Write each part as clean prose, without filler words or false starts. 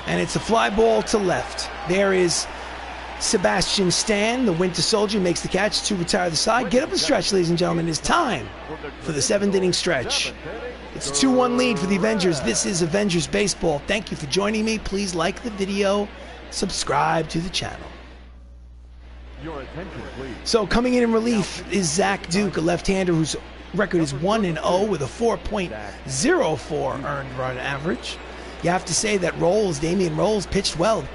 And it's a fly ball to left. There is Sebastian Stan, the Winter Soldier, makes the catch to retire the side. Get up and stretch, ladies and gentlemen. It's time for the 7th inning stretch. It's a 2-1 lead for the Avengers. This is Avengers Baseball. Thank you for joining me. Please like the video, subscribe to the channel. So coming in relief is Zach Duke, a left-hander whose record is 1-0 with a 4.04 earned run average. You have to say that Damian Rolls pitched well.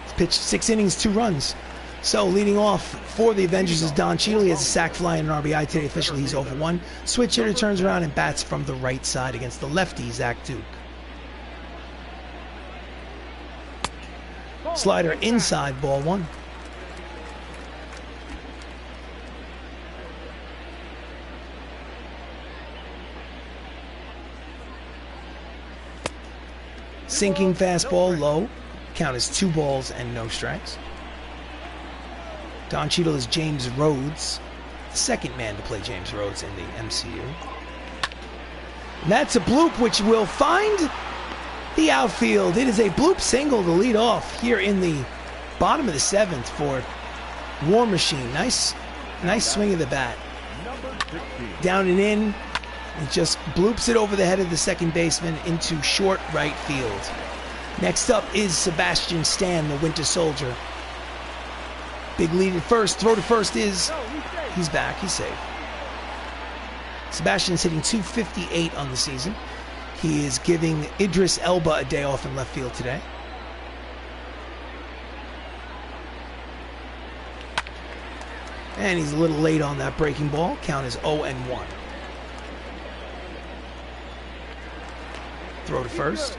He's pitched 6 innings, 2 runs. So leading off for the Avengers is Don Cheadle. He has a sac fly and an RBI today. Officially, he's 0 for 1. Switch hitter turns around and bats from the right side against the lefty, Zach Duke. Slider inside, ball 1. Sinking fastball low. Count is 2 balls and no strikes. Don Cheadle is James Rhodes, the second man to play James Rhodes in the MCU. And that's a bloop which will find the outfield. It is a bloop single to lead off here in the bottom of the 7th for War Machine. Nice swing of the bat. Down and in. It just bloops it over the head of the second baseman into short right field. Next up is Sebastian Stan, the Winter Soldier. Big lead at first. Throw to first is... He's back. He's safe. Sebastian's hitting .258 on the season. He is giving Idris Elba a day off in left field today. And he's a little late on that breaking ball. Count is 0-1. Throw to first.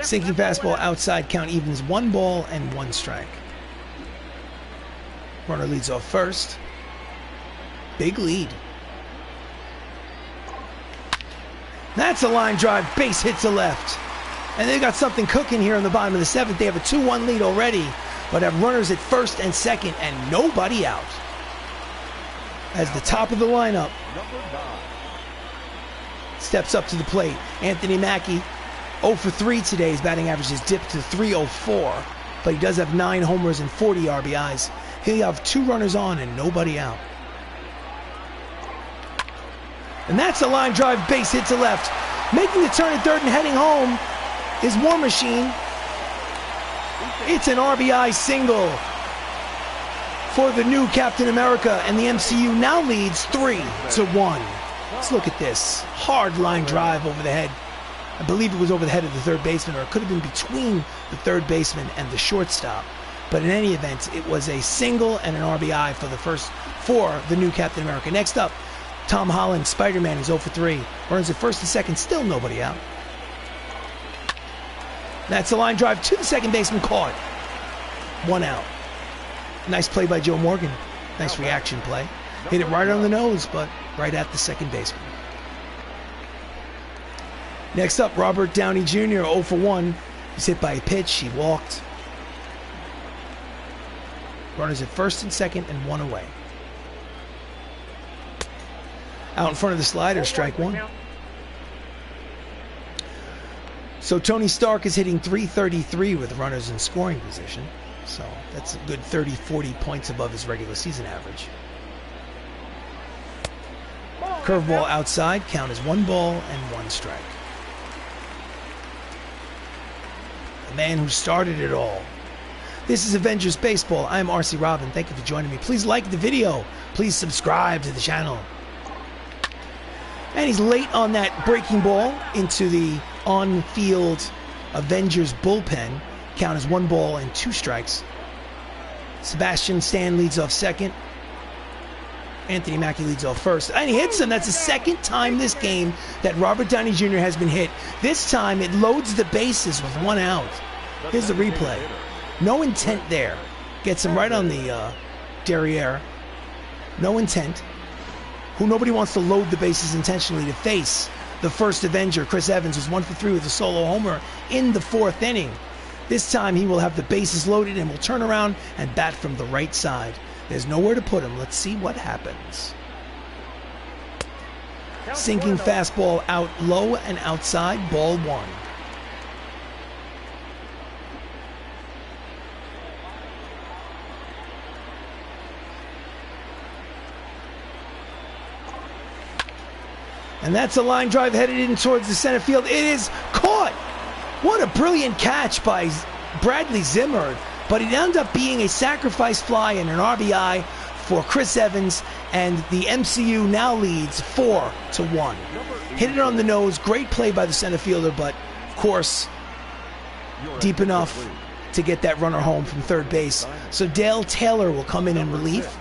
Sinking fastball outside, count evens 1 ball and 1 strike. Runner leads off first. Big lead. That's a line drive, base hit to left. And they got something cooking here in the bottom of the 7th. They have a 2-1 lead already, but have runners at first and second and nobody out. As the top of the lineup steps up to the plate, Anthony Mackie, 0 for 3 today. His batting average is dipped to .304, but he does have 9 homers and 40 RBIs. He'll have 2 runners on and nobody out. And that's a line drive, base hit to left. Making the turn at third and heading home is War Machine. It's an RBI single for the new Captain America, and the MCU now leads 3-1. Let's look at this. Hard line drive over the head. I believe it was over the head of the third baseman, or it could have been between the third baseman and the shortstop. But in any event, it was a single and an RBI for the new Captain America. Next up, Tom Holland, Spider-Man, is 0 for 3. Runs at first and second, still nobody out. That's a line drive to the second baseman, caught. 1 out. Nice play by Joe Morgan. Nice reaction play. Hit it right on the nose, but right at the second baseman. Next up, Robert Downey Jr., 0 for 1. He's hit by a pitch. He walked. Runners at first and second and 1 away. Out in front of the slider, strike 1. So Tony Stark is hitting .333 with runners in scoring position. So that's a good 30-40 points above his regular season average. Curveball outside, count is 1 ball and 1 strike. The man who started it all. This is Avengers Baseball. I'm RC Robbin. Thank you for joining me. Please like the video. Please subscribe to the channel. And he's late on that breaking ball into the on-field Avengers bullpen. Count is 1 ball and 2 strikes. Sebastian Stan leads off second. Anthony Mackie leads off first. And he hits him. That's the second time this game that Robert Downey Jr. has been hit. This time it loads the bases with 1 out. Here's the replay. No intent there. Gets him right on the derriere. No intent. Nobody wants to load the bases intentionally to face the first Avenger, Chris Evans, who's 1 for 3 with a solo homer in the 4th inning. This time he will have the bases loaded and will turn around and bat from the right side. There's nowhere to put him. Let's see what happens. Sinking fastball out low and outside, ball 1. And that's a line drive headed in towards the center field. It is caught. What a brilliant catch by Bradley Zimmer. But it ended up being a sacrifice fly and an RBI for Chris Evans. And the MCU now leads 4-1. Hit it on the nose. Great play by the center fielder, but of course, deep enough to get that runner home from third base. So Dale Taylor will come in relief.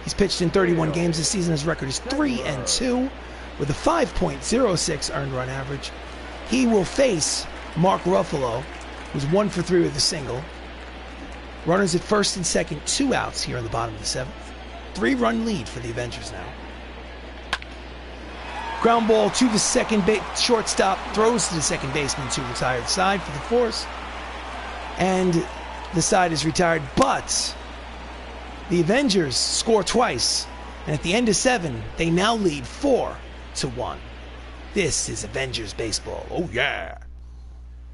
He's pitched in 31 games this season. His record is 3-2 with a 5.06 earned run average. He will face Mark Ruffalo, who's 1 for 3 with a single. Runners at first and second, 2 outs here in the bottom of the 7th. 3-run lead for the Avengers now. Ground ball to the second base, shortstop throws to the second baseman to retire the side for the force. And the side is retired, but the Avengers score twice. And at the end of 7, they now lead 4-1. This is Avengers baseball. Oh yeah.